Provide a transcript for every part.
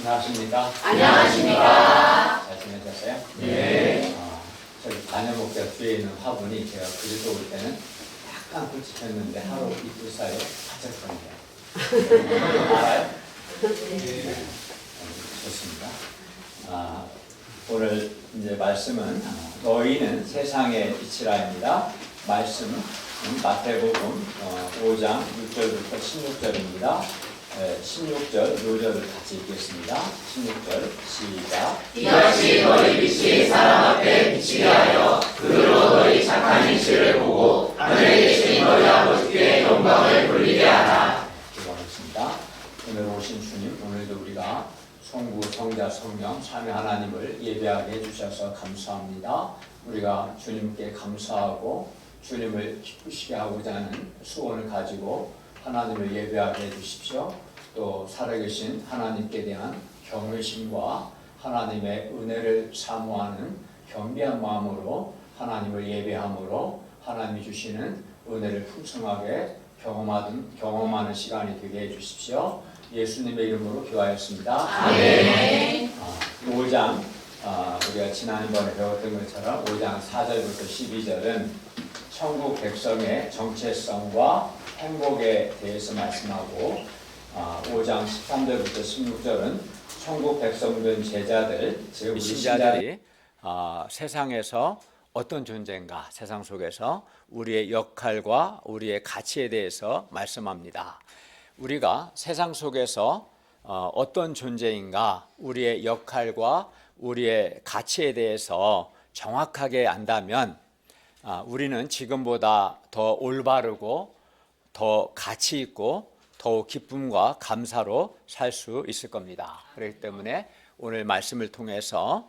안녕하십니까? 안녕하십니까? 잘 지내셨어요? 네. 저기 단열목자 뒤에 있는 화분이 제가 그리고 올 때는 약간 굵직했는데 하루 이틀 사이에 바짝거려요. 알아요? 네. 좋습니다. 오늘 이제 말씀은 너희는 세상의 빛이라입니다. 말씀은 마태복음 5장 6절부터 16절입니다. 16절, 5절을 같이 읽겠습니다. 16절, 시작. 이같이 너희 빛이 사람 앞에 비치게 하여 그로 너희 착한 행실을 보고 하늘에 계신 너희 아버지께 영광을 돌리게 하라. 기도하겠습니다. 오늘 오신 주님, 오늘도 우리가 성부, 성자, 성령, 삼위 하나님을 예배하게 해주셔서 감사합니다. 우리가 주님께 감사하고 주님을 기쁘시게 하고자 하는 소원을 가지고 하나님을 예배하게 해주십시오. 또 살아계신 하나님께 대한 경외심과 하나님의 은혜를 사모하는 겸비한 마음으로 하나님을 예배함으로 하나님이 주시는 은혜를 풍성하게 경험하는 시간이 되게 해주십시오. 예수님의 이름으로 기도하였습니다. 아멘. 5장 우리가 지난번에 배웠던 것처럼 5장 4절부터 12절은 천국 백성의 정체성과 행복에 대해서 말씀하고 5장 13절부터 16절은 천국 백성된 제자들, 즉 우리 신자들이 세상에서 어떤 존재인가, 세상 속에서 우리의 역할과 우리의 가치에 대해서 말씀합니다. 우리가 세상 속에서 어떤 존재인가, 우리의 역할과 우리의 가치에 대해서 정확하게 안다면 우리는 지금보다 더 올바르고 더 가치 있고 더욱 기쁨과 감사로 살 수 있을 겁니다. 그렇기 때문에 오늘 말씀을 통해서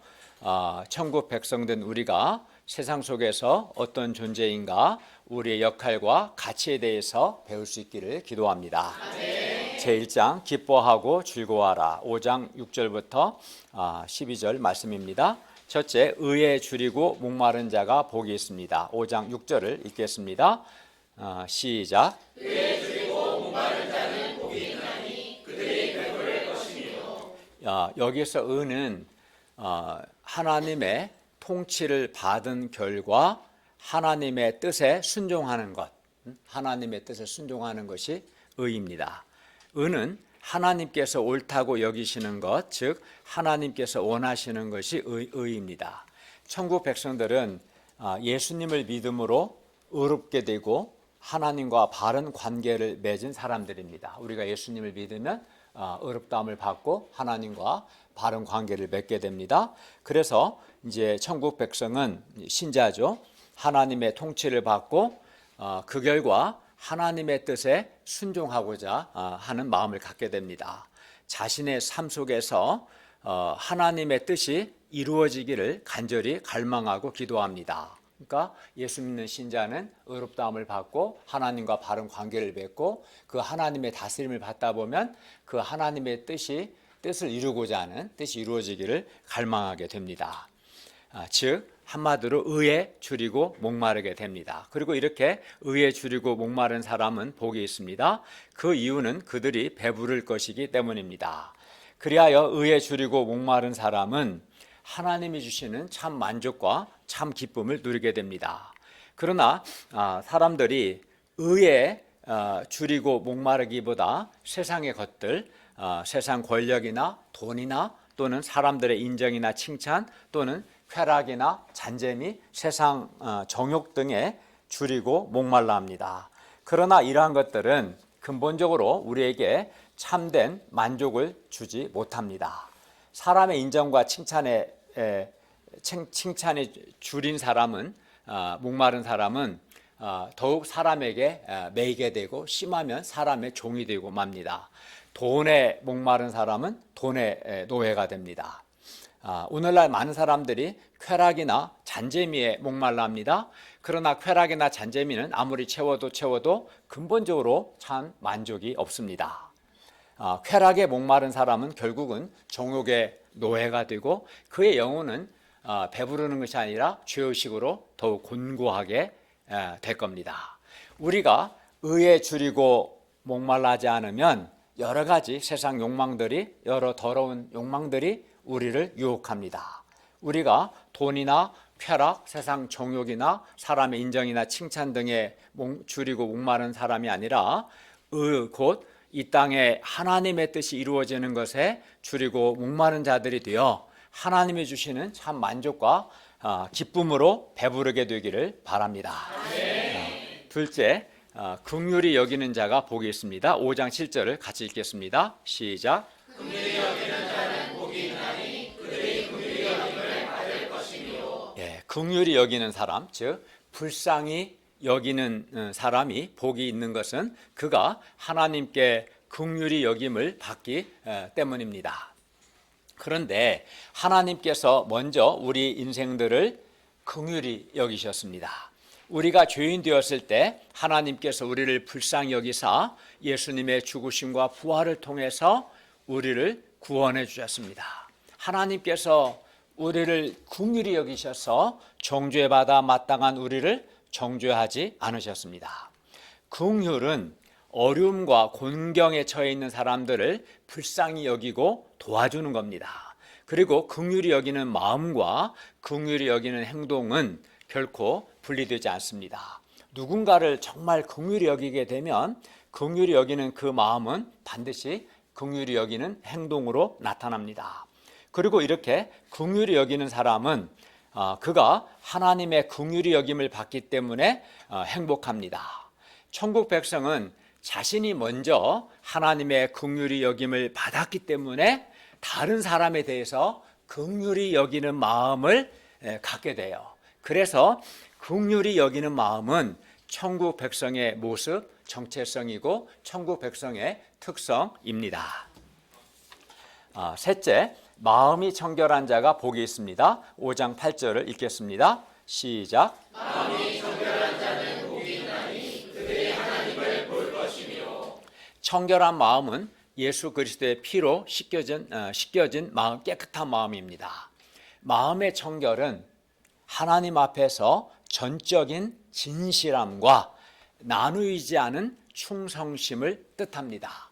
천국 백성된 우리가 세상 속에서 어떤 존재인가, 우리의 역할과 가치에 대해서 배울 수 있기를 기도합니다. 제1장 기뻐하고 즐거워하라. 5장 6절부터 12절 말씀입니다. 첫째, 의에 줄이고 목마른 자가 복이 있습니다. 5장 6절을 읽겠습니다. 시작. 의에 줄이고 목마른 자는 복이 있나니 그들이 배부를 것이며. 여기서 의는 하나님의 통치를 받은 결과 하나님의 뜻에 순종하는 것, 하나님의 뜻에 순종하는 것이 의입니다. 의는 하나님께서 옳다고 여기시는 것, 즉 하나님께서 원하시는 것이 의입니다. 천국 백성들은 예수님을 믿음으로 의롭게 되고 하나님과 바른 관계를 맺은 사람들입니다. 우리가 예수님을 믿으면 의롭다함을 받고 하나님과 바른 관계를 맺게 됩니다. 그래서 이제 천국 백성은 신자죠. 하나님의 통치를 받고 그 결과 하나님의 뜻에 순종하고자 하는 마음을 갖게 됩니다. 자신의 삶 속에서 하나님의 뜻이 이루어지기를 간절히 갈망하고 기도합니다. 그러니까 예수 믿는 신자는 의롭다함을 받고 하나님과 바른 관계를 맺고 그 하나님의 다스림을 받다 보면 그 하나님의 뜻을 이루고자 하는 뜻이 이루어지기를 갈망하게 됩니다. 즉 한마디로 의에 줄이고 목마르게 됩니다. 그리고 이렇게 의에 줄이고 목마른 사람은 복이 있습니다. 그 이유는 그들이 배부를 것이기 때문입니다. 그리하여 의에 줄이고 목마른 사람은 하나님이 주시는 참 만족과 참 기쁨을 누리게 됩니다. 그러나 사람들이 의에 줄이고 목마르기보다 세상의 것들, 세상 권력이나 돈이나 또는 사람들의 인정이나 칭찬 또는 쾌락이나 잔재미, 세상 정욕 등에 줄이고 목말라 합니다. 그러나 이러한 것들은 근본적으로 우리에게 참된 만족을 주지 못합니다. 사람의 인정과 칭찬에 줄인 사람은, 목마른 사람은 더욱 사람에게 매이게 되고 심하면 사람의 종이 되고 맙니다. 돈에 목마른 사람은 돈의 노예가 됩니다. 오늘날 많은 사람들이 쾌락이나 잔재미에 목말라 합니다. 그러나 쾌락이나 잔재미는 아무리 채워도 근본적으로 참 만족이 없습니다. 쾌락에 목마른 사람은 결국은 정욕의 노예가 되고 그의 영혼은 배부르는 것이 아니라 죄의식으로 더욱 곤고하게 될 겁니다. 우리가 의에 줄이고 목말라하지 않으면 여러 가지 세상 욕망들이, 여러 더러운 욕망들이 우리를 유혹합니다. 우리가 돈이나 쾌락, 세상 정욕이나 사람의 인정이나 칭찬 등에 줄이고 목마른 사람이 아니라 곧 이 땅에 하나님의 뜻이 이루어지는 것에 줄이고 목마른 자들이 되어 하나님이 주시는 참 만족과 기쁨으로 배부르게 되기를 바랍니다. 둘째, 긍휼히 여기는 자가 복이 있습니다. 5장 7절을 같이 읽겠습니다. 시작. 긍휼히 여기는 자는 복이 있나니 그들이 긍휼히 여김을 받을 것이며. 긍휼히 여기는 사람, 즉 불쌍히 여기는 사람이 복이 있는 것은 그가 하나님께 긍휼히 여김을 받기 때문입니다. 그런데 하나님께서 먼저 우리 인생들을 긍휼히 여기셨습니다. 우리가 죄인 되었을 때 하나님께서 우리를 불쌍히 여기사 예수님의 죽으심과 부활을 통해서 우리를 구원해 주셨습니다. 하나님께서 우리를 긍휼히 여기셔서 정죄받아 마땅한 우리를 정죄하지 않으셨습니다. 긍휼은 어려움과 곤경에 처해 있는 사람들을 불쌍히 여기고 도와주는 겁니다. 그리고 긍휼히 여기는 마음과 긍휼히 여기는 행동은 결코 분리되지 않습니다. 누군가를 정말 긍휼히 여기게 되면 긍휼히 여기는 그 마음은 반드시 긍휼히 여기는 행동으로 나타납니다. 그리고 이렇게 긍휼히 여기는 사람은 그가 하나님의 긍휼히 여김을 받기 때문에 행복합니다. 천국 백성은 자신이 먼저 하나님의 긍휼히 여김을 받았기 때문에 다른 사람에 대해서 긍휼히 여기는 마음을 갖게 돼요. 그래서 긍휼히 여기는 마음은 천국 백성의 모습, 정체성이고 천국 백성의 특성입니다. 셋째, 마음이 청결한 자가 복이 있습니다. 5장 8절을 읽겠습니다. 시작. 마음이 청결한 자는 복이 있나니 그들이 하나님을 볼 것이며. 청결한 마음은 예수 그리스도의 피로 씻겨진 마음, 깨끗한 마음입니다. 마음의 청결은 하나님 앞에서 전적인 진실함과 나누이지 않은 충성심을 뜻합니다.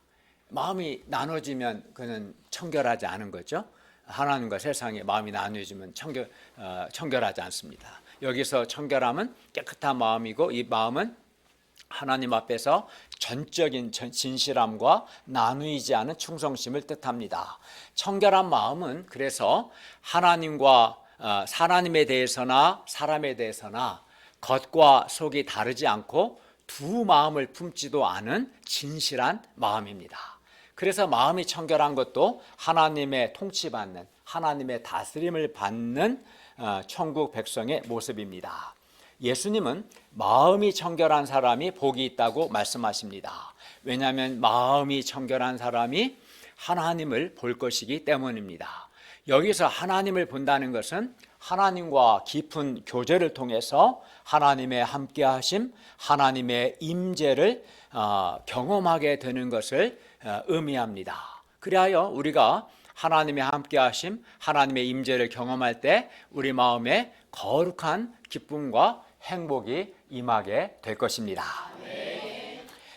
마음이 나눠지면 그는 청결하지 않은 거죠. 하나님과 세상에 마음이 나누어지면 청결하지 않습니다. 여기서 청결함은 깨끗한 마음이고 이 마음은 하나님 앞에서 전적인 진실함과 나누이지 않은 충성심을 뜻합니다. 청결한 마음은 그래서 하나님에 대해서나 사람에 대해서나 겉과 속이 다르지 않고 두 마음을 품지도 않은 진실한 마음입니다. 그래서 마음이 청결한 것도 하나님의 통치받는, 하나님의 다스림을 받는 천국 백성의 모습입니다. 예수님은 마음이 청결한 사람이 복이 있다고 말씀하십니다. 왜냐하면 마음이 청결한 사람이 하나님을 볼 것이기 때문입니다. 여기서 하나님을 본다는 것은 하나님과 깊은 교제를 통해서 하나님의 함께하심, 하나님의 임재를 경험하게 되는 것을 의미합니다. 그리하여 우리가 하나님의 함께하심, 하나님의 임재를 경험할 때 우리 마음에 거룩한 기쁨과 행복이 임하게 될 것입니다.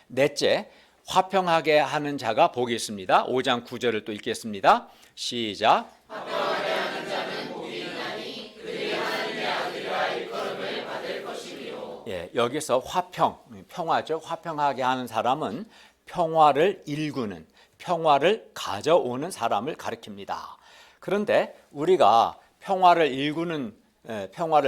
넷째, 화평하게 하는 자가 복이 있습니다. 5장 9절을 또 읽겠습니다. 시작. 화평하게 하는 자는 복이 있나니 그들이 하나님의 아들과 일컬음을 받을 것이며. 여기서 평화죠. 화평하게 하는 사람은 평화를 일구는, 평화를 가져오는 사람을 가리킵니다. 그런데 우리가 평화를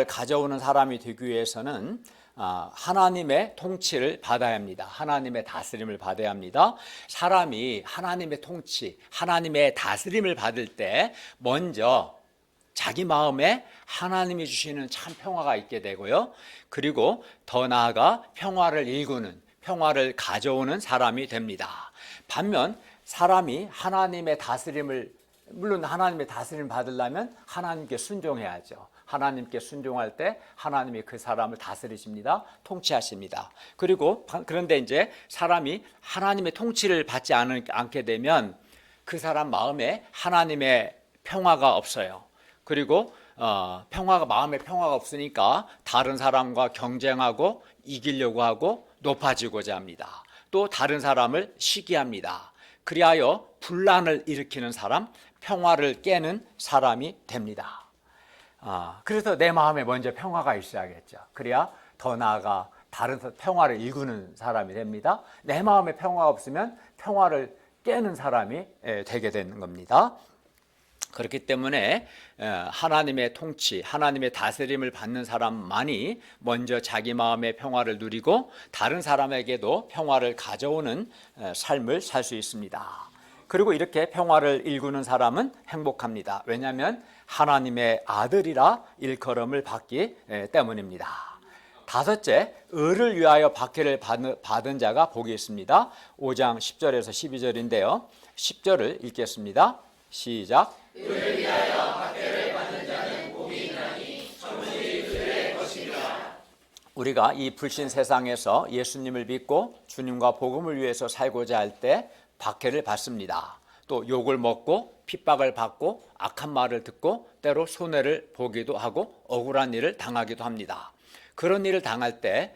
가져오는 사람이 되기 위해서는 하나님의 통치를 받아야 합니다. 하나님의 다스림을 받아야 합니다. 사람이 하나님의 통치, 하나님의 다스림을 받을 때 먼저 자기 마음에 하나님이 주시는 참 평화가 있게 되고요. 그리고 더 나아가 평화를 일구는, 평화를 가져오는 사람이 됩니다. 반면 사람이 하나님의 다스림을 받으려면 하나님께 순종해야죠. 하나님께 순종할 때 하나님이 그 사람을 다스리십니다. 통치하십니다. 그런데 이제 사람이 하나님의 통치를 받지 않게 되면 그 사람 마음에 하나님의 평화가 없어요. 그리고 마음에 평화가 없으니까 다른 사람과 경쟁하고 이기려고 하고 높아지고자 합니다. 또 다른 사람을 시기합니다. 그리하여 분란을 일으키는 사람, 평화를 깨는 사람이 됩니다. 그래서 내 마음에 먼저 평화가 있어야겠죠. 그래야 더 나아가 다른 평화를 일구는 사람이 됩니다. 내 마음에 평화가 없으면 평화를 깨는 사람이 되게 되는 겁니다. 그렇기 때문에 하나님의 통치, 하나님의 다스림을 받는 사람만이 먼저 자기 마음의 평화를 누리고 다른 사람에게도 평화를 가져오는 삶을 살 수 있습니다. 그리고 이렇게 평화를 일구는 사람은 행복합니다. 왜냐하면 하나님의 아들이라 일컬음을 받기 때문입니다. 다섯째, 의를 위하여 박해를 받은 자가 복이 있습니다. 5장 10절에서 12절인데요. 10절을 읽겠습니다. 시작. 의를 위하여 박해를 받는 자는 복이 있나니 천국이 그들의 것이라. 우리가 이 불신 세상에서 예수님을 믿고 주님과 복음을 위해서 살고자 할 때 박해를 받습니다. 또 욕을 먹고 핍박을 받고 악한 말을 듣고 때로 손해를 보기도 하고 억울한 일을 당하기도 합니다. 그런 일을 당할 때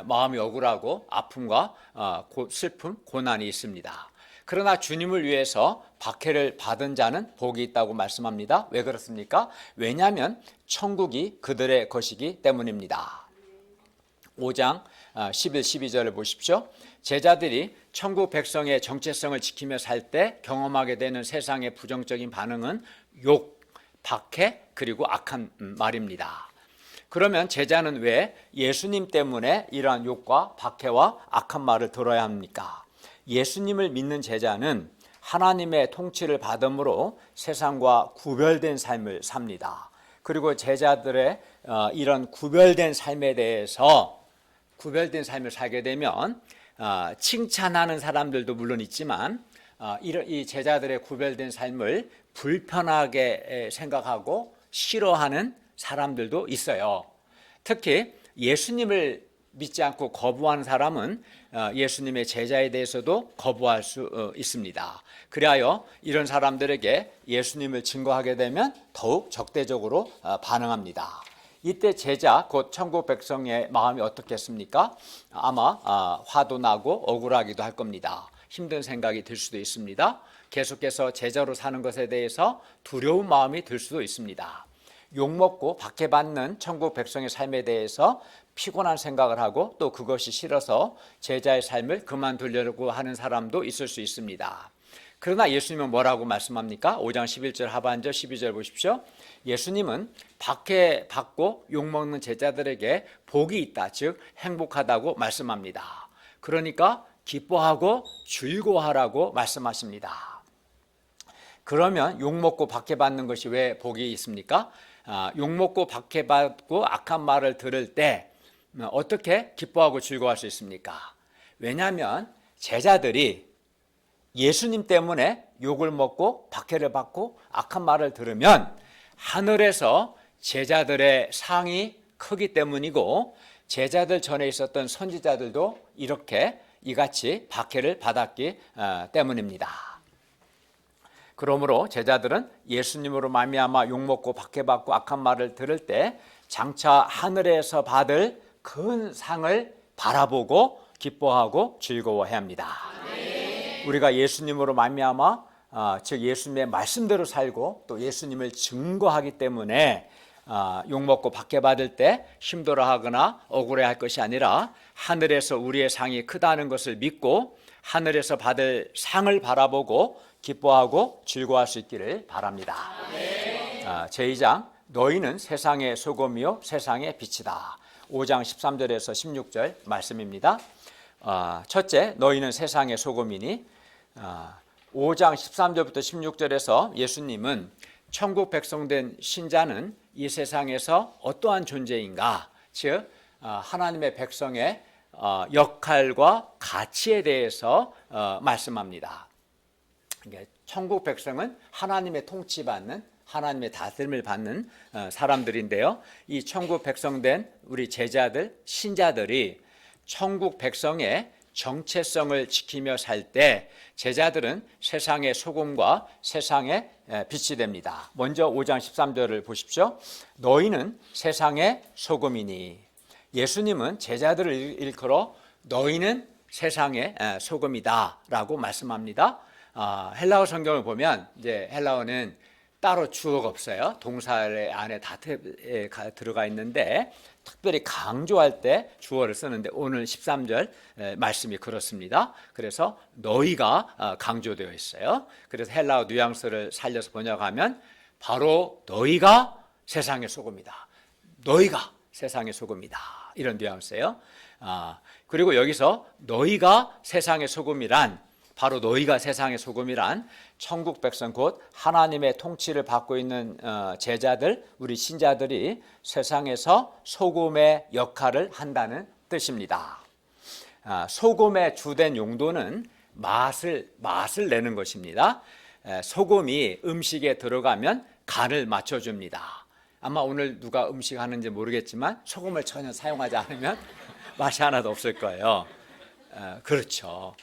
마음이 억울하고 아픔과 슬픔, 고난이 있습니다. 그러나 주님을 위해서 박해를 받은 자는 복이 있다고 말씀합니다. 왜 그렇습니까? 왜냐하면 천국이 그들의 것이기 때문입니다. 5장 11, 12절을 보십시오. 제자들이 천국 백성의 정체성을 지키며 살 때 경험하게 되는 세상의 부정적인 반응은 욕, 박해, 그리고 악한 말입니다. 그러면 제자는 왜 예수님 때문에 이러한 욕과 박해와 악한 말을 들어야 합니까? 예수님을 믿는 제자는 하나님의 통치를 받음으로 세상과 구별된 삶을 삽니다. 그리고 제자들의 이런 구별된 삶에 대해서 구별된 삶을 살게 되면 칭찬하는 사람들도 물론 있지만 이 제자들의 구별된 삶을 불편하게 생각하고 싫어하는 사람들도 있어요. 특히 예수님을 믿지 않고 거부하는 사람은 예수님의 제자에 대해서도 거부할 수 있습니다. 그리하여 이런 사람들에게 예수님을 증거하게 되면 더욱 적대적으로 반응합니다. 이때 제자 곧 천국 백성의 마음이 어떻겠습니까? 아마 화도 나고 억울하기도 할 겁니다. 힘든 생각이 들 수도 있습니다. 계속해서 제자로 사는 것에 대해서 두려운 마음이 들 수도 있습니다. 욕먹고 박해받는 천국 백성의 삶에 대해서 피곤한 생각을 하고 또 그것이 싫어서 제자의 삶을 그만두려고 하는 사람도 있을 수 있습니다. 그러나 예수님은 뭐라고 말씀합니까? 5장 11절 하반절 12절 보십시오. 예수님은 박해받고 욕먹는 제자들에게 복이 있다, 즉 행복하다고 말씀합니다. 그러니까 기뻐하고 즐거워하라고 말씀하십니다. 그러면 욕먹고 박해받는 것이 왜 복이 있습니까? 욕먹고 박해받고 악한 말을 들을 때 어떻게 기뻐하고 즐거워할 수 있습니까? 왜냐하면 제자들이 예수님 때문에 욕을 먹고 박해를 받고 악한 말을 들으면 하늘에서 제자들의 상이 크기 때문이고 제자들 전에 있었던 선지자들도 이렇게 이같이 박해를 받았기 때문입니다. 그러므로 제자들은 예수님으로 말미암아 욕먹고 박해받고 악한 말을 들을 때 장차 하늘에서 받을 큰 상을 바라보고 기뻐하고 즐거워해야 합니다. 우리가 예수님으로 말미암아 즉 예수님의 말씀대로 살고 또 예수님을 증거하기 때문에 욕먹고 박해받을 때 힘들어하거나 억울해할 것이 아니라 하늘에서 우리의 상이 크다는 것을 믿고 하늘에서 받을 상을 바라보고 기뻐하고 즐거워할 수 있기를 바랍니다. 제2장 너희는 세상의 소금이요 세상의 빛이다. 5장 13절에서 16절 말씀입니다. 첫째, 너희는 세상의 소금이니 5장 13절부터 16절에서 예수님은 천국 백성된 신자는 이 세상에서 어떠한 존재인가, 즉 하나님의 백성의 역할과 가치에 대해서 말씀합니다. 천국 백성은 하나님의 통치받는 하나님의 다스림을 받는 사람들인데요. 이 천국 백성된 우리 제자들, 신자들이 천국 백성의 정체성을 지키며 살 때 제자들은 세상의 소금과 세상의 빛이 됩니다. 먼저 5장 13절을 보십시오. 너희는 세상의 소금이니. 예수님은 제자들을 일컬어 너희는 세상의 소금이다 라고 말씀합니다. 헬라어 성경을 보면 이제 헬라어는 따로 주어가 없어요. 동사의 안에 다 들어가 있는데 특별히 강조할 때 주어를 쓰는데 오늘 13절 말씀이 그렇습니다. 그래서 너희가 강조되어 있어요. 그래서 헬라어 뉘앙스를 살려서 번역하면 바로 너희가 세상의 소금이다. 너희가 세상의 소금이다. 이런 뉘앙스예요. 그리고 여기서 너희가 세상의 소금이란 바로 너희가 세상의 소금이란 천국 백성 곧 하나님의 통치를 받고 있는 제자들, 우리 신자들이 세상에서 소금의 역할을 한다는 뜻입니다. 소금의 주된 용도는 맛을 내는 것입니다. 소금이 음식에 들어가면 간을 맞춰줍니다. 아마 오늘 누가 음식 하는지 모르겠지만 소금을 전혀 사용하지 않으면 맛이 하나도 없을 거예요. 그렇죠.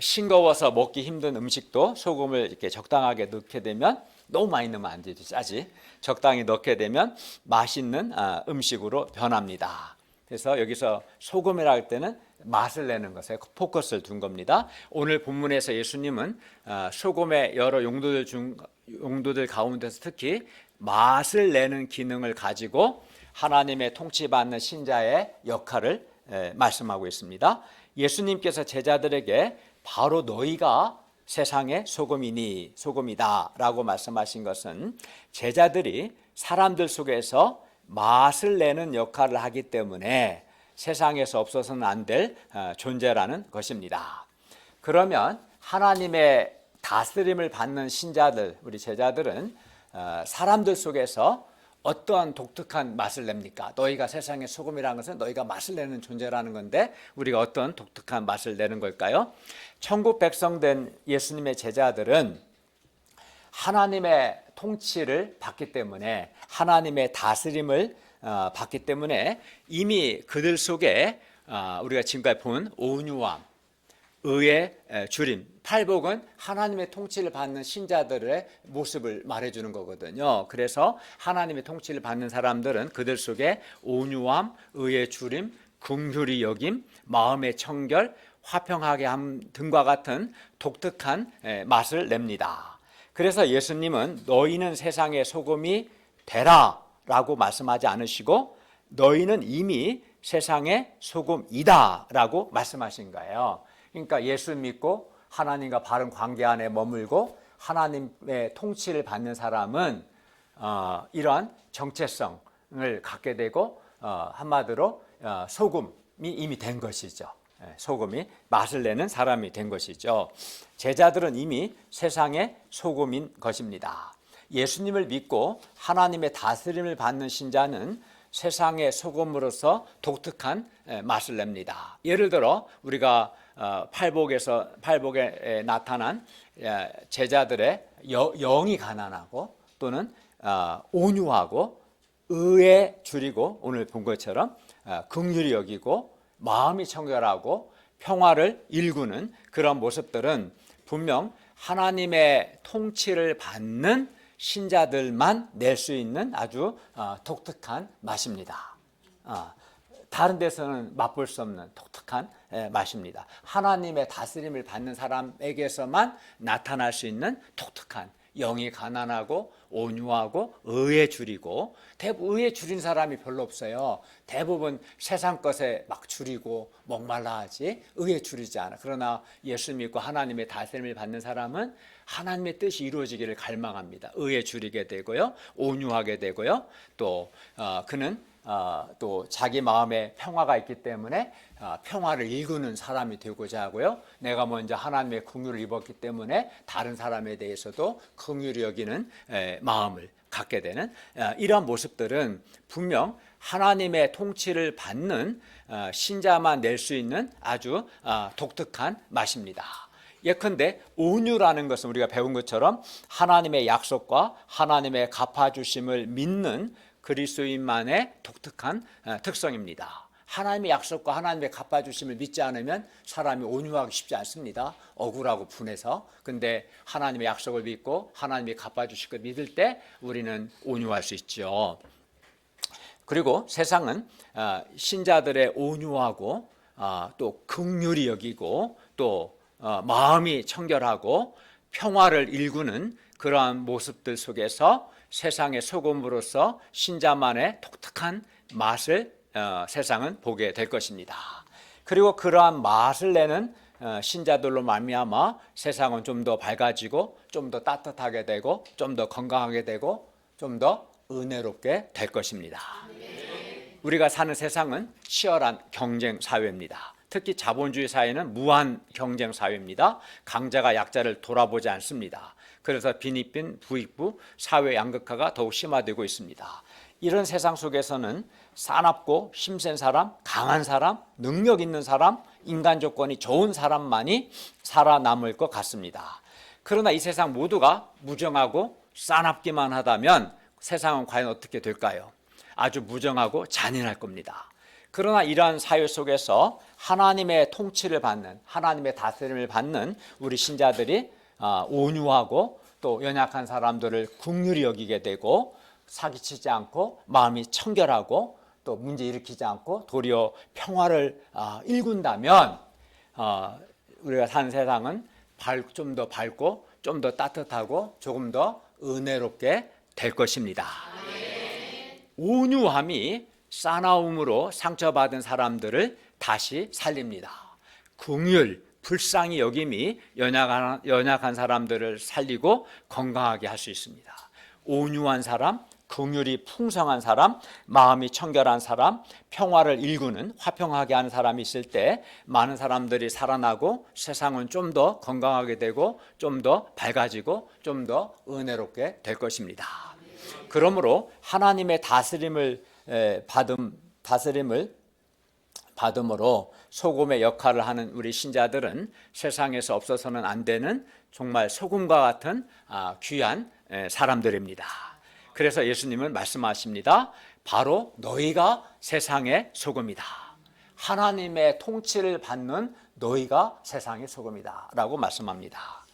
싱거워서 먹기 힘든 음식도 소금을 이렇게 적당하게 넣게 되면 너무 많이 넣으면 안 되지, 짜지. 적당히 넣게 되면 맛있는 음식으로 변합니다. 그래서 여기서 소금이라 할 때는 맛을 내는 것에 포커스를 둔 겁니다. 오늘 본문에서 예수님은 소금의 여러 용도들 가운데서 특히 맛을 내는 기능을 가지고 하나님의 통치받는 신자의 역할을 말씀하고 있습니다. 예수님께서 제자들에게 바로 너희가 세상의 소금이다 라고 말씀하신 것은 제자들이 사람들 속에서 맛을 내는 역할을 하기 때문에 세상에서 없어서는 안 될 존재라는 것입니다. 그러면 하나님의 다스림을 받는 신자들, 우리 제자들은 사람들 속에서 어떠한 독특한 맛을 냅니까? 너희가 세상의 소금이라는 것은 너희가 맛을 내는 존재라는 건데 우리가 어떤 독특한 맛을 내는 걸까요? 천국 백성 된 예수님의 제자들은 하나님의 통치를 받기 때문에 하나님의 다스림을 받기 때문에 이미 그들 속에 우리가 지금까지 본 온유함, 의의 주림, 팔복은 하나님의 통치를 받는 신자들의 모습을 말해주는 거거든요. 그래서 하나님의 통치를 받는 사람들은 그들 속에 온유함, 의의 주림, 긍휼히 여김, 마음의 청결, 화평하게 함 등과 같은 독특한 맛을 냅니다. 그래서 예수님은 너희는 세상의 소금이 되라 라고 말씀하지 않으시고 너희는 이미 세상의 소금이다 라고 말씀하신 거예요. 그러니까 예수 믿고 하나님과 바른 관계 안에 머물고 하나님의 통치를 받는 사람은 이러한 정체성을 갖게 되고 한마디로 소금이 이미 된 것이죠. 소금이 맛을 내는 사람이 된 것이죠. 제자들은 이미 세상의 소금인 것입니다. 예수님을 믿고 하나님의 다스림을 받는 신자는 세상의 소금으로서 독특한 맛을 냅니다. 예를 들어 우리가 팔복에 나타난 제자들의 영이 가난하고 또는 온유하고 의에 줄이고 오늘 본 것처럼 긍휼히 여기고 마음이 청결하고 평화를 일구는 그런 모습들은 분명 하나님의 통치를 받는 신자들만 낼 수 있는 아주 독특한 맛입니다. 다른 데서는 맛볼 수 없는 독특한 맛입니다. 하나님의 다스림을 받는 사람에게서만 나타날 수 있는 독특한 영이 가난하고 온유하고 의에 줄이고 의에 줄인 사람이 별로 없어요. 대부분 세상 것에 막 줄이고 목말라 하지 의에 줄이지 않아. 그러나 예수 믿고 하나님의 다스림을 받는 사람은 하나님의 뜻이 이루어지기를 갈망합니다. 의에 줄이게 되고요. 온유하게 되고요. 또 그는 또 자기 마음에 평화가 있기 때문에 평화를 일구는 사람이 되고자 하고요. 내가 먼저 하나님의 긍휼을 입었기 때문에 다른 사람에 대해서도 긍휼히 여기는 마음을 갖게 되는 이러한 모습들은 분명 하나님의 통치를 받는 신자만 낼 수 있는 아주 독특한 맛입니다. 예컨대 온유라는 것은 우리가 배운 것처럼 하나님의 약속과 하나님의 갚아주심을 믿는 그리스도인만의 독특한 특성입니다. 하나님의 약속과 하나님의 갚아주심을 믿지 않으면 사람이 온유하기 쉽지 않습니다. 억울하고 분해서. 근데 하나님의 약속을 믿고 하나님이 갚아주실 걸 믿을 때 우리는 온유할 수 있죠. 그리고 세상은 신자들의 온유하고 또 긍휼히 여기고 또 마음이 청결하고 평화를 일구는 그러한 모습들 속에서 세상의 소금으로서 신자만의 독특한 맛을 세상은 보게 될 것입니다. 그리고 그러한 맛을 내는 신자들로 말미암아 세상은 좀 더 밝아지고 좀 더 따뜻하게 되고 좀 더 건강하게 되고 좀 더 은혜롭게 될 것입니다. 우리가 사는 세상은 치열한 경쟁 사회입니다. 특히 자본주의 사회는 무한 경쟁 사회입니다. 강자가 약자를 돌아보지 않습니다. 그래서 빈익빈 부익부 사회 양극화가 더욱 심화되고 있습니다. 이런 세상 속에서는 사납고 힘센 사람, 강한 사람, 능력 있는 사람, 인간 조건이 좋은 사람만이 살아남을 것 같습니다. 그러나 이 세상 모두가 무정하고 사납기만 하다면 세상은 과연 어떻게 될까요? 아주 무정하고 잔인할 겁니다. 그러나 이러한 사회 속에서 하나님의 통치를 받는, 하나님의 다스림을 받는 우리 신자들이 온유하고 또 연약한 사람들을 긍휼히 여기게 되고 사기치지 않고 마음이 청결하고 또 문제 일으키지 않고 도리어 평화를 일군다면 우리가 사는 세상은 좀 더 밝고 좀 더 따뜻하고 조금 더 은혜롭게 될 것입니다. 온유함이 싸나움으로 상처받은 사람들을 다시 살립니다. 긍휼, 불쌍히 여김이 연약한 사람들을 살리고 건강하게 할 수 있습니다. 온유한 사람, 긍휼이 풍성한 사람, 마음이 청결한 사람, 평화를 일구는 화평하게 하는 사람이 있을 때 많은 사람들이 살아나고 세상은 좀 더 건강하게 되고 좀 더 밝아지고 좀 더 은혜롭게 될 것입니다. 그러므로 하나님의 다스림을 받음으로 소금의 역할을 하는 우리 신자들은 세상에서 없어서는 안 되는 정말 소금과 같은 귀한 사람들입니다. 그래서 예수님은 말씀하십니다. 바로 너희가 세상의 소금이다. 하나님의 통치를 받는 너희가 세상의 소금이다 라고 말씀합니다.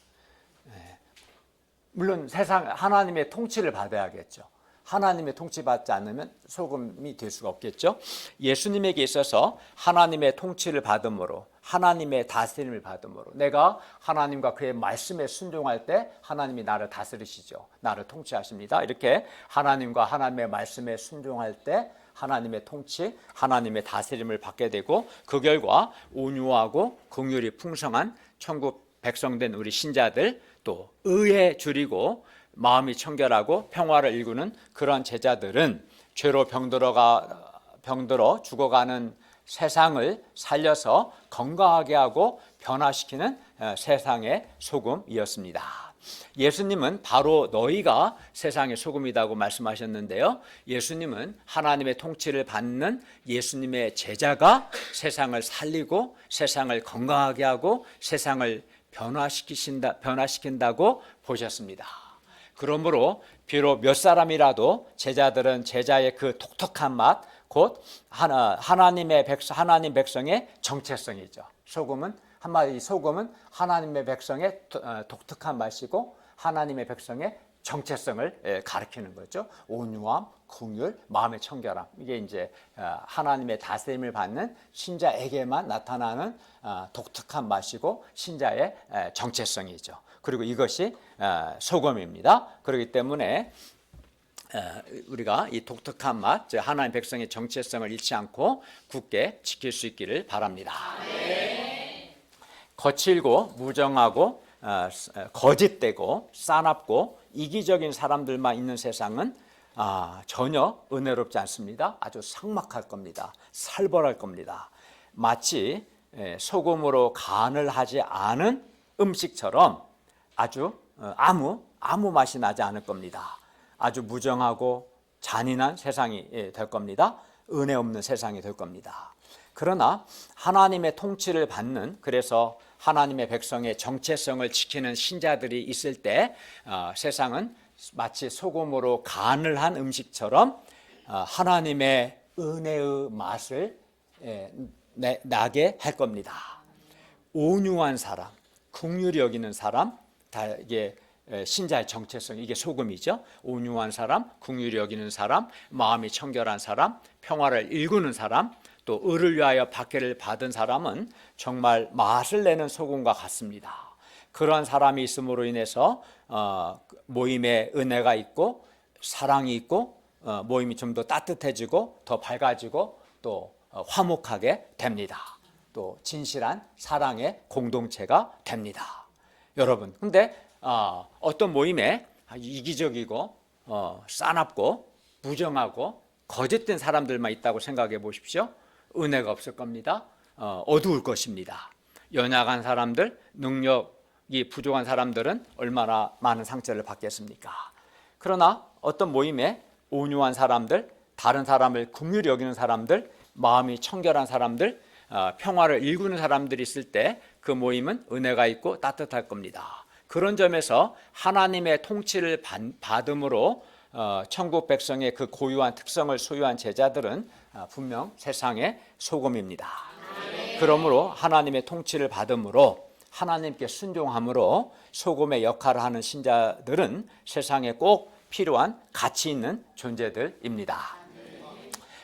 물론 하나님의 통치를 받아야겠죠. 하나님의 통치받지 않으면 소금이 될 수가 없겠죠. 예수님에게 있어서 하나님의 통치를 받음으로, 하나님의 다스림을 받음으로, 내가 하나님과 그의 말씀에 순종할 때 하나님이 나를 다스리시죠. 나를 통치하십니다. 이렇게 하나님과 하나님의 말씀에 순종할 때 하나님의 통치, 하나님의 다스림을 받게 되고 그 결과 온유하고 긍휼이 풍성한 천국 백성된 우리 신자들, 또 의에 줄이고 마음이 청결하고 평화를 일구는 그런 제자들은 죄로 병들어 죽어가는 세상을 살려서 건강하게 하고 변화시키는 세상의 소금이었습니다. 예수님은 바로 너희가 세상의 소금이라고 말씀하셨는데요. 예수님은 하나님의 통치를 받는 예수님의 제자가 세상을 살리고 세상을 건강하게 하고 세상을 변화시킨다고 보셨습니다. 그러므로 비록 몇 사람이라도 제자들은 제자의 그 독특한 맛, 곧 하나님 백성의 정체성이죠. 소금은 하나님의 백성의 독특한 맛이고 하나님의 백성의 정체성을 가리키는 거죠. 온유함, 긍휼, 마음의 청결함. 이게 이제 하나님의 다스림을 받는 신자에게만 나타나는 독특한 맛이고 신자의 정체성이죠. 그리고 이것이 소금입니다. 그렇기 때문에 우리가 이 독특한 맛, 즉 하나님 백성의 정체성을 잃지 않고 굳게 지킬 수 있기를 바랍니다. 거칠고 무정하고 거짓되고 싸납고 이기적인 사람들만 있는 세상은 전혀 은혜롭지 않습니다. 아주 삭막할 겁니다. 살벌할 겁니다. 마치 소금으로 간을 하지 않은 음식처럼 아주 아무 맛이 나지 않을 겁니다. 아주 무정하고 잔인한 세상이 될 겁니다. 은혜 없는 세상이 될 겁니다. 그러나 하나님의 통치를 받는, 그래서 하나님의 백성의 정체성을 지키는 신자들이 있을 때 세상은 마치 소금으로 간을 한 음식처럼 하나님의 은혜의 맛을 나게 할 겁니다. 온유한 사람, 긍휼히 여기는 사람, 다 이게 신자의 정체성, 이게 소금이죠. 온유한 사람, 긍휼히 여기는 사람, 마음이 청결한 사람, 평화를 일구는 사람, 또 의를 위하여 박해를 받은 사람은 정말 맛을 내는 소금과 같습니다. 그러한 사람이 있음으로 인해서 모임에 은혜가 있고 사랑이 있고 모임이 좀 더 따뜻해지고 더 밝아지고 또 화목하게 됩니다. 또 진실한 사랑의 공동체가 됩니다. 여러분, 근데 어떤 모임에 이기적이고 싸납고 무정하고 거짓된 사람들만 있다고 생각해 보십시오. 은혜가 없을 겁니다. 어두울 것입니다. 연약한 사람들, 능력이 부족한 사람들은 얼마나 많은 상처를 받겠습니까? 그러나 어떤 모임에 온유한 사람들, 다른 사람을 긍휼히 여기는 사람들, 마음이 청결한 사람들, 평화를 일구는 사람들이 있을 때 그 모임은 은혜가 있고 따뜻할 겁니다. 그런 점에서 하나님의 통치를 받음으로 천국 백성의 그 고유한 특성을 소유한 제자들은 분명 세상의 소금입니다. 그러므로 하나님의 통치를 받음으로 하나님께 순종함으로 소금의 역할을 하는 신자들은 세상에 꼭 필요한 가치 있는 존재들입니다.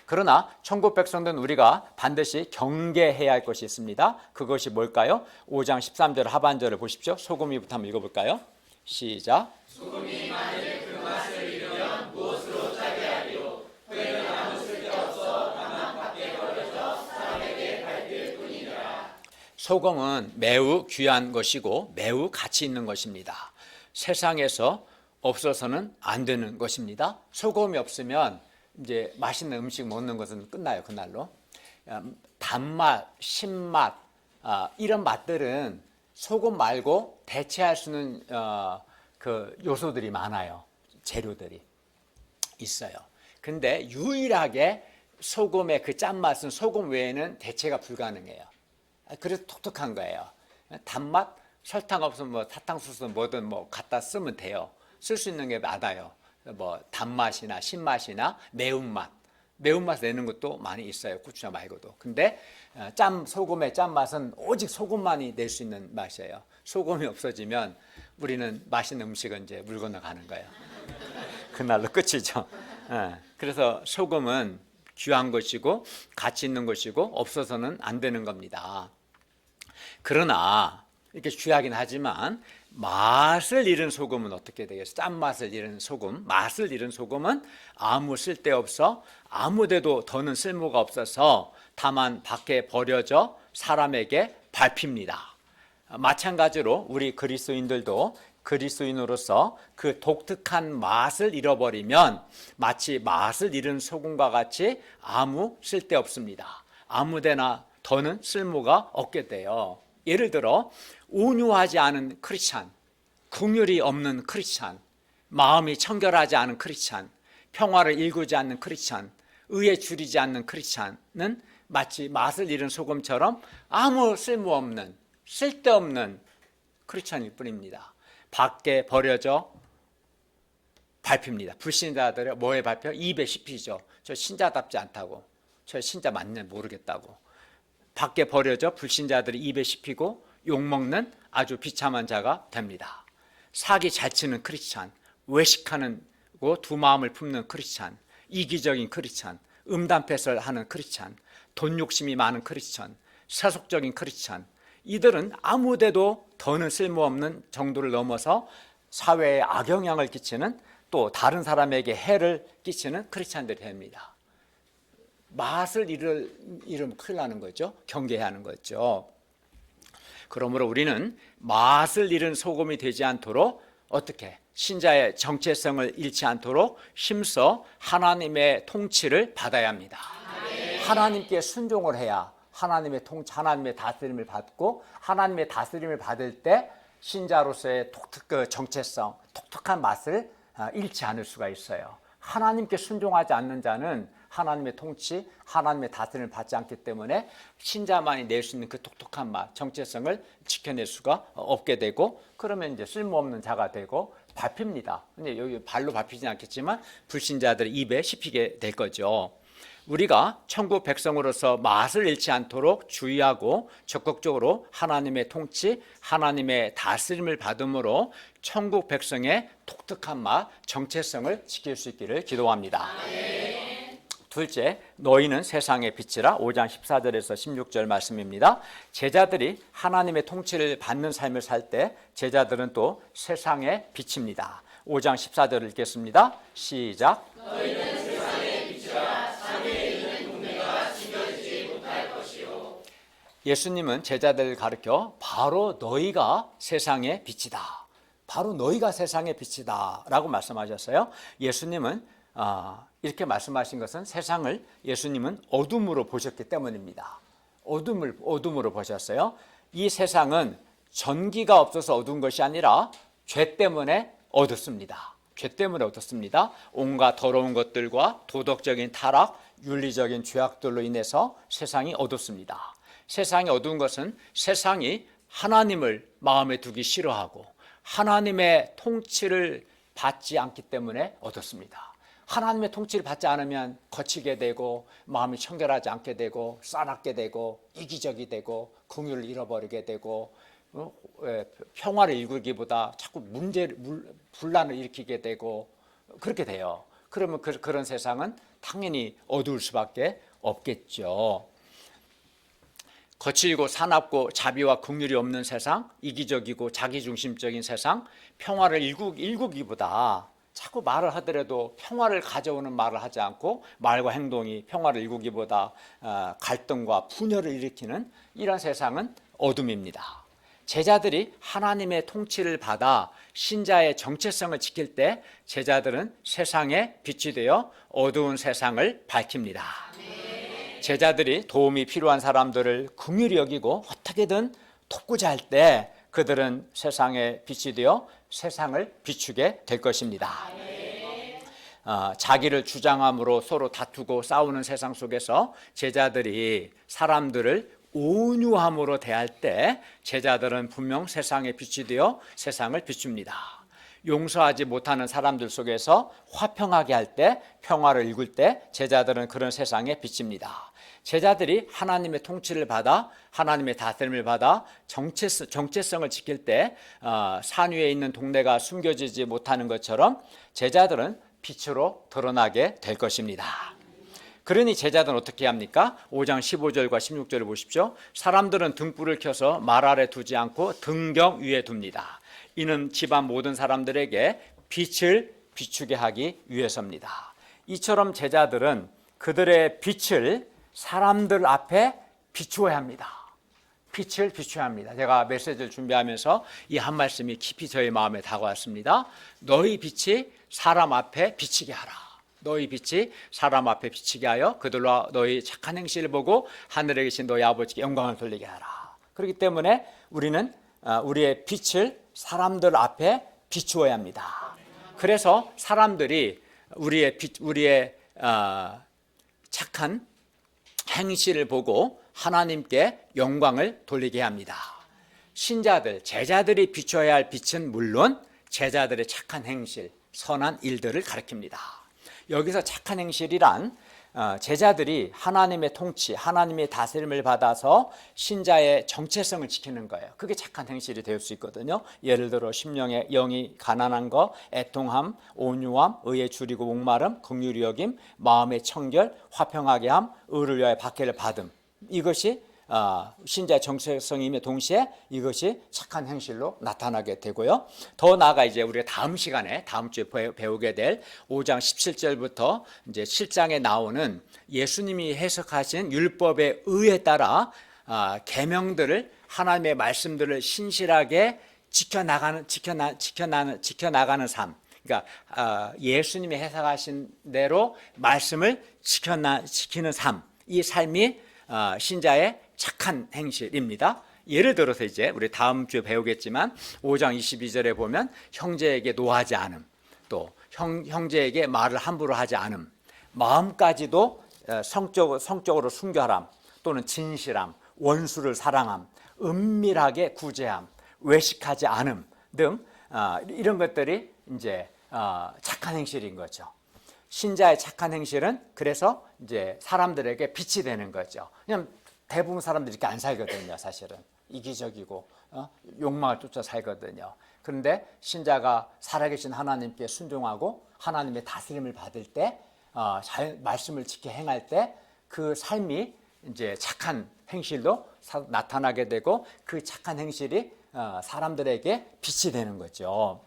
그러나 천국 백성들은 우리가 반드시 경계해야 할 것이 있습니다. 그것이 뭘까요? 5장 13절 하반절을 보십시오. 소금이부터 한번 읽어볼까요? 시작. 소금이 만일 그 맛을 잃으면 무엇으로 짜게 하리요? 그에는 아무 쓸데없어 다만 밖에 버려져 사람에게 밟힐 뿐이니라. 소금은 매우 귀한 것이고 매우 가치 있는 것입니다. 세상에서 없어서는 안 되는 것입니다. 소금이 없으면 이제 맛있는 음식 먹는 것은 끝나요. 그날로. 단맛, 신맛 이런 맛들은 소금 말고 대체할 수 있는 그 요소들이 많아요. 재료들이 있어요. 근데 유일하게 소금의 그 짠맛은 소금 외에는 대체가 불가능해요. 그래서 독특한 거예요. 단맛, 설탕 없으면 뭐 사탕수수 뭐든 뭐 갖다 쓰면 돼요. 쓸 수 있는 게 많아요. 뭐 단맛이나 신맛이나 매운맛 내는 것도 많이 있어요. 고추장 말고도. 근데 소금의 짠맛은 오직 소금만이 낼 수 있는 맛이에요. 소금이 없어지면 우리는 맛있는 음식은 이제 물 건너가는 거예요. 그날로 끝이죠. 그래서 소금은 귀한 것이고 가치 있는 것이고 없어서는 안 되는 겁니다. 그러나 이렇게 귀하긴 하지만 맛을 잃은 소금은 어떻게 되겠어요? 짠맛을 잃은 소금, 맛을 잃은 소금은 아무 쓸데없어 아무데도 더는 쓸모가 없어서 다만 밖에 버려져 사람에게 밟힙니다. 마찬가지로 우리 그리스도인들도 그리스도인으로서 그 독특한 맛을 잃어버리면 마치 맛을 잃은 소금과 같이 아무 쓸데없습니다. 아무데나 더는 쓸모가 없게 돼요. 예를 들어 온유하지 않은 크리스찬, 긍휼이 없는 크리스찬, 마음이 청결하지 않은 크리스찬, 평화를 일구지 않는 크리스찬, 의에 줄이지 않는 크리스찬은 마치 맛을 잃은 소금처럼 아무 쓸모없는 쓸데없는 크리스찬일 뿐입니다. 밖에 버려져 밟힙니다. 불신자들의 뭐에 밟혀? 입에 씹히죠. 저 신자답지 않다고, 저 신자 맞네 모르겠다고. 밖에 버려져 불신자들이 입에 씹히고 욕먹는 아주 비참한 자가 됩니다. 사기 잘 치는 크리스찬, 외식하는 두 마음을 품는 크리스찬, 이기적인 크리스찬, 음담패설 하는 크리스찬, 돈 욕심이 많은 크리스찬, 세속적인 크리스찬, 이들은 아무데도 더는 쓸모없는 정도를 넘어서 사회에 악영향을 끼치는 또 다른 사람에게 해를 끼치는 크리스찬들이 됩니다. 맛을 잃으면 큰일 나는 거죠. 경계해야 하는 거죠. 그러므로 우리는 맛을 잃은 소금이 되지 않도록 어떻게 신자의 정체성을 잃지 않도록 힘써 하나님의 통치를 받아야 합니다. 하나님께 순종을 해야 하나님의 다스림을 받고 하나님의 다스림을 받을 때 신자로서의 정체성, 독특한 맛을 잃지 않을 수가 있어요. 하나님께 순종하지 않는 자는 하나님의 통치, 하나님의 다스림을 받지 않기 때문에 신자만이 낼 수 있는 그 독특한 맛, 정체성을 지켜낼 수가 없게 되고 그러면 이제 쓸모없는 자가 되고 밟힙니다. 근데 여기 발로 밟히진 않겠지만 불신자들의 입에 씹히게 될 거죠. 우리가 천국 백성으로서 맛을 잃지 않도록 주의하고 적극적으로 하나님의 통치, 하나님의 다스림을 받음으로 천국 백성의 독특한 맛, 정체성을 지킬 수 있기를 기도합니다. 둘째, 너희는 세상의 빛이라. 5장 14절에서 16절 말씀입니다. 제자들이 하나님의 통치를 받는 삶을 살 때 제자들은 또 세상의 빛입니다. 5장 14절을 읽겠습니다. 시작. 너희는 세상의 빛이라. 산에 있는 동네가 숨겨지지 못할 것이요. 예수님은 제자들을 가르쳐 바로 너희가 세상의 빛이다. 바로 너희가 세상의 빛이다 라고 말씀하셨어요. 예수님은 이렇게 말씀하신 것은 세상을 예수님은 어둠으로 보셨기 때문입니다. 어둠으로 보셨어요. 이 세상은 전기가 없어서 어두운 것이 아니라 죄 때문에 어둡습니다. 죄 때문에 어둡습니다. 온갖 더러운 것들과 도덕적인 타락, 윤리적인 죄악들로 인해서 세상이 어둡습니다. 세상이 어두운 것은 세상이 하나님을 마음에 두기 싫어하고 하나님의 통치를 받지 않기 때문에 어둡습니다. 하나님의 통치를 받지 않으면 거치게 되고 마음이 청결하지 않게 되고 싸납게 되고 이기적이 되고 긍휼을 잃어버리게 되고 평화를 이루기보다 자꾸 분란을 일으키게 되고 그렇게 돼요. 그러면 그런 세상은 당연히 어두울 수밖에 없겠죠. 거칠고 사납고 자비와 긍휼이 없는 세상, 이기적이고 자기중심적인 세상, 평화를 일구기보다 자꾸 말을 하더라도 평화를 가져오는 말을 하지 않고 말과 행동이 평화를 일구기보다 갈등과 분열을 일으키는 이런 세상은 어둠입니다. 제자들이 하나님의 통치를 받아 신자의 정체성을 지킬 때 제자들은 세상의 빛이 되어 어두운 세상을 밝힙니다. 제자들이 도움이 필요한 사람들을 긍휼히 여기고 어떻게든 돕고자 할 때 그들은 세상의 빛이 되어 세상을 비추게 될 것입니다. 자기를 주장함으로 서로 다투고 싸우는 세상 속에서 제자들이 사람들을 온유함으로 대할 때 제자들은 분명 세상의 빛이 되어 세상을 비춥니다. 용서하지 못하는 사람들 속에서 화평하게 할 때, 평화를 일굴 때 제자들은 그런 세상의 빛입니다. 제자들이 하나님의 통치를 받아 하나님의 다스림을 받아 정체성을 지킬 때 산 위에 있는 동네가 숨겨지지 못하는 것처럼 제자들은 빛으로 드러나게 될 것입니다. 그러니 제자들은 어떻게 합니까? 5장 15절과 16절을 보십시오. 사람들은 등불을 켜서 말 아래 두지 않고 등경 위에 둡니다. 이는 집안 모든 사람들에게 빛을 비추게 하기 위해서입니다. 이처럼 제자들은 그들의 빛을 사람들 앞에 비추어야 합니다. 빛을 비추어야 합니다. 제가 메시지를 준비하면서 이 한 말씀이 깊이 저의 마음에 다가왔습니다. 너희 빛이 사람 앞에 비치게 하라. 너희 빛이 사람 앞에 비치게 하여 그들로 너희 착한 행실을 보고 하늘에 계신 너희 아버지께 영광을 돌리게 하라. 그렇기 때문에 우리는 우리의 빛을 사람들 앞에 비추어야 합니다. 그래서 사람들이 우리의 착한 행실을 보고 하나님께 영광을 돌리게 합니다. 신자들, 제자들이 비춰야 할 빛은 물론 제자들의 착한 행실, 선한 일들을 가리킵니다. 여기서 착한 행실이란 제자들이 하나님의 통치, 하나님의 다스림을 받아서 신자의 정체성을 지키는 거예요. 그게 착한 행실이 될 수 있거든요. 예를 들어 심령의 영이 가난한 거, 애통함, 온유함, 의에 줄이고 목마름, 긍휼히 여김, 마음의 청결, 화평하게 함, 의를 위하여 박해를 받음. 이것이 신자의 정체성임에 동시에 이것이 착한 행실로 나타나게 되고요. 더 나아가 이제 우리가 다음 시간에 다음 주에 배우게 될 5장 17절부터 이제 7장에 나오는 예수님이 해석하신 율법의 의에 따라 계명들을 하나님의 말씀들을 신실하게 지켜나가는 삶. 그러니까 예수님이 해석하신 대로 말씀을 지키는 삶. 이 삶이 신자의 착한 행실입니다. 예를 들어서 이제 우리 다음 주에 배우겠지만 5장 22절에 보면 형제에게 노하지 않음, 또 형제에게 말을 함부로 하지 않음, 마음까지도 성적으로 순결함, 또는 진실함, 원수를 사랑함, 은밀하게 구제함, 외식하지 않음 등 이런 것들이 이제 착한 행실인 거죠. 신자의 착한 행실은 그래서 이제 사람들에게 빛이 되는 거죠. 그냥 대부분 사람들이 이렇게 안 살거든요. 사실은 이기적이고 욕망을 쫓아 살거든요. 그런데 신자가 살아계신 하나님께 순종하고 하나님의 다스림을 받을 때 말씀을 지켜 행할 때 그 삶이 이제 착한 행실로 나타나게 되고 그 착한 행실이 사람들에게 빛이 되는 거죠.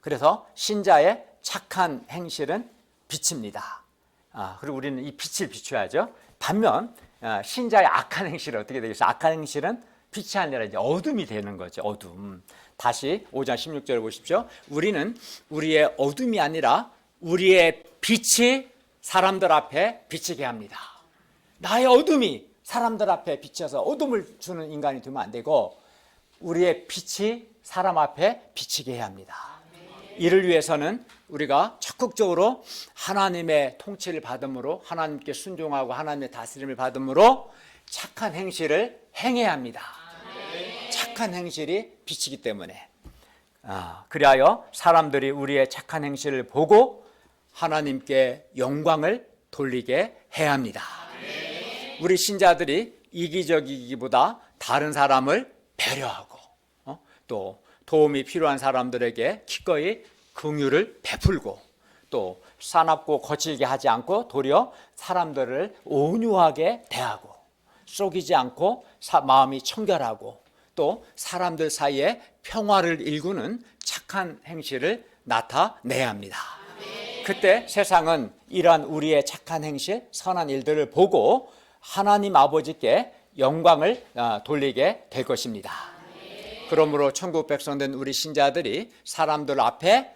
그래서 신자의 착한 행실은 빛입니다. 그리고 우리는 이 빛을 비춰야죠. 반면 신자의 악한 행실은 어떻게 되겠어요? 악한 행실은 빛이 아니라 이제 어둠이 되는 거죠. 어둠. 다시 5장 16절을 보십시오. 우리는 우리의 어둠이 아니라 우리의 빛이 사람들 앞에 비치게 합니다. 나의 어둠이 사람들 앞에 비쳐서 어둠을 주는 인간이 되면 안 되고 우리의 빛이 사람 앞에 비치게 해야 합니다. 이를 위해서는 우리가 적극적으로 하나님의 통치를 받음으로 하나님께 순종하고 하나님의 다스림을 받음으로 착한 행실을 행해야 합니다. 착한 행실이 빛이기 때문에 그리하여 사람들이 우리의 착한 행실을 보고 하나님께 영광을 돌리게 해야 합니다. 우리 신자들이 이기적이기보다 다른 사람을 배려하고 또 도움이 필요한 사람들에게 기꺼이 긍휼을 베풀고 또 사납고 거칠게 하지 않고 도리어 사람들을 온유하게 대하고 속이지 않고 마음이 청결하고 또 사람들 사이에 평화를 일구는 착한 행실을 나타내야 합니다. 그때 세상은 이러한 우리의 착한 행실, 선한 일들을 보고 하나님 아버지께 영광을 돌리게 될 것입니다. 그러므로 천국 백성 된 우리 신자들이 사람들 앞에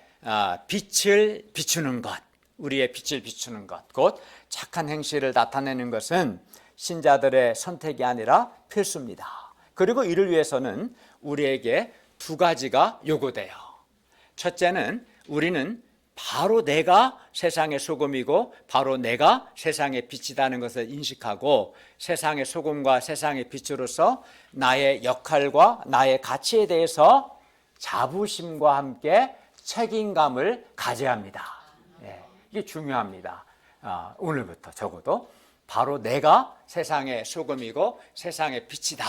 빛을 비추는 것, 우리의 빛을 비추는 것, 곧 착한 행실을 나타내는 것은 신자들의 선택이 아니라 필수입니다. 그리고 이를 위해서는 우리에게 두 가지가 요구돼요. 첫째는 우리는 바로 내가 세상의 소금이고 바로 내가 세상의 빛이라는 것을 인식하고 세상의 소금과 세상의 빛으로서 나의 역할과 나의 가치에 대해서 자부심과 함께 책임감을 가져야 합니다. 이게 중요합니다. 오늘부터 적어도 바로 내가 세상의 소금이고 세상의 빛이다.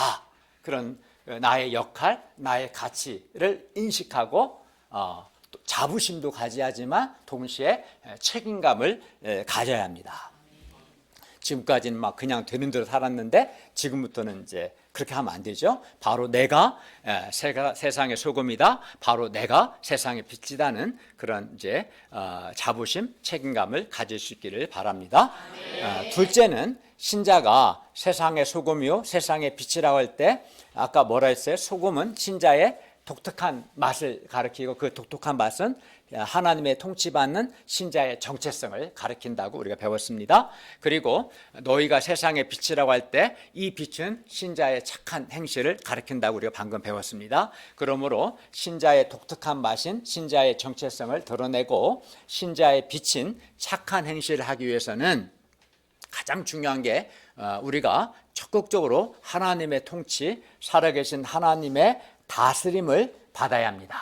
그런 나의 역할, 나의 가치를 인식하고 자부심도 가져야지만 동시에 책임감을 가져야 합니다. 지금까지는 막 그냥 되는 대로 살았는데 지금부터는 이제 그렇게 하면 안 되죠. 바로 내가 세상의 소금이다. 바로 내가 세상의 빛이다는 그런 이제 자부심, 책임감을 가질 수 있기를 바랍니다. 둘째는 신자가 세상의 소금이요, 세상의 빛이라고 할 때 아까 뭐라 했어요? 소금은 신자의 독특한 맛을 가리키고 그 독특한 맛은 하나님의 통치받는 신자의 정체성을 가리킨다고 우리가 배웠습니다. 그리고 너희가 세상의 빛이라고 할 때 이 빛은 신자의 착한 행실을 가리킨다고 우리가 방금 배웠습니다. 그러므로 신자의 독특한 맛인 신자의 정체성을 드러내고 신자의 빛인 착한 행실을 하기 위해서는 가장 중요한 게 우리가 적극적으로 하나님의 통치, 살아계신 하나님의 다스림을 받아야 합니다.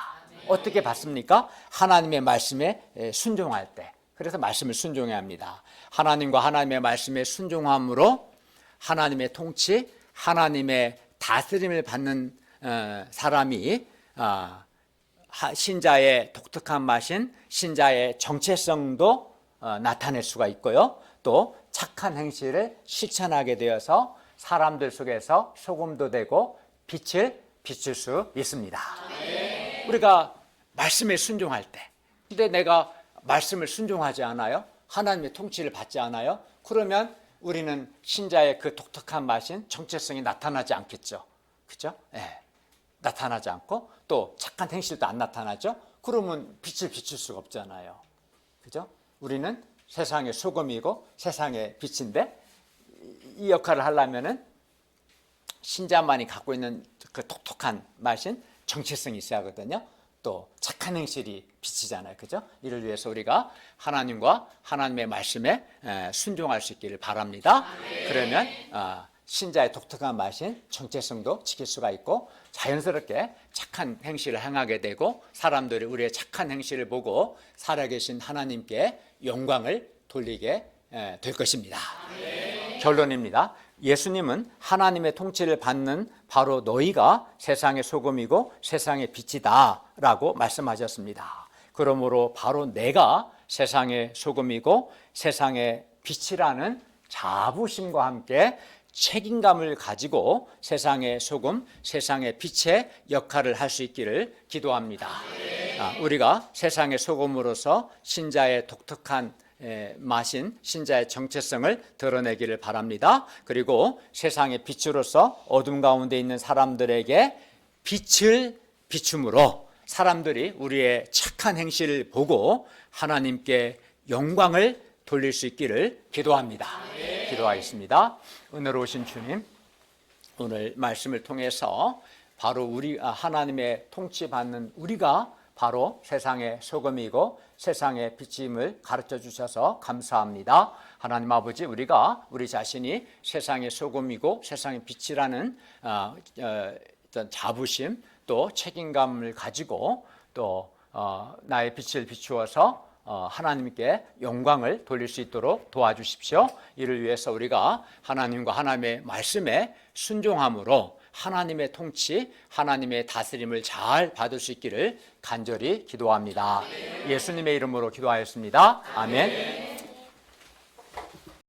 어떻게 받습니까? 하나님의 말씀에 순종할 때. 그래서 말씀을 순종해야 합니다. 하나님과 하나님의 말씀에 순종함으로 하나님의 통치, 하나님의 다스림을 받는 사람이 신자의 독특한 맛인 신자의 정체성도 나타낼 수가 있고요. 또 착한 행실을 실천하게 되어서 사람들 속에서 소금도 되고 빛을 비출 수 있습니다. 우리가 말씀에 순종할 때, 근데 내가 말씀을 순종하지 않아요? 하나님의 통치를 받지 않아요? 그러면 우리는 신자의 그 독특한 맛인 정체성이 나타나지 않겠죠. 그죠? 나타나지 않고 또 착한 행실도 안 나타나죠. 그러면 빛을 비출 수가 없잖아요. 그죠? 우리는 세상의 소금이고 세상의 빛인데 이 역할을 하려면은 신자만이 갖고 있는 그 독특한 맛인 정체성이 있어야 하거든요. 또 착한 행실이 빛이잖아요. 그죠? 이를 위해서 우리가 하나님과 하나님의 말씀에 순종할 수 있기를 바랍니다. 그러면 신자의 독특한 맛인 정체성도 지킬 수가 있고 자연스럽게 착한 행실을 행하게 되고 사람들이 우리의 착한 행실을 보고 살아계신 하나님께 영광을 돌리게 될 것입니다. 결론입니다. 예수님은 하나님의 통치를 받는 바로 너희가 세상의 소금이고 세상의 빛이다 라고 말씀하셨습니다. 그러므로 바로 내가 세상의 소금이고 세상의 빛이라는 자부심과 함께 책임감을 가지고 세상의 소금, 세상의 빛의 역할을 할 수 있기를 기도합니다. 우리가 세상의 소금으로서 신자의 독특한 마신 신자의 정체성을 드러내기를 바랍니다. 그리고 세상의 빛으로서 어둠 가운데 있는 사람들에게 빛을 비춤으로 사람들이 우리의 착한 행실을 보고 하나님께 영광을 돌릴 수 있기를 기도합니다. 기도하겠습니다. 은혜로우신 주님, 오늘 말씀을 통해서 바로 하나님의 통치받는 우리가 바로 세상의 소금이고 세상의 빛임을 가르쳐 주셔서 감사합니다. 하나님 아버지, 우리가 우리 자신이 세상의 소금이고 세상의 빛이라는 어떤 자부심 또 책임감을 가지고 또 나의 빛을 비추어서 하나님께 영광을 돌릴 수 있도록 도와주십시오. 이를 위해서 우리가 하나님과 하나님의 말씀에 순종함으로 하나님의 통치, 하나님의 다스림을 잘 받을 수 있기를 간절히 기도합니다. 예수님의 이름으로 기도하였습니다. 아멘.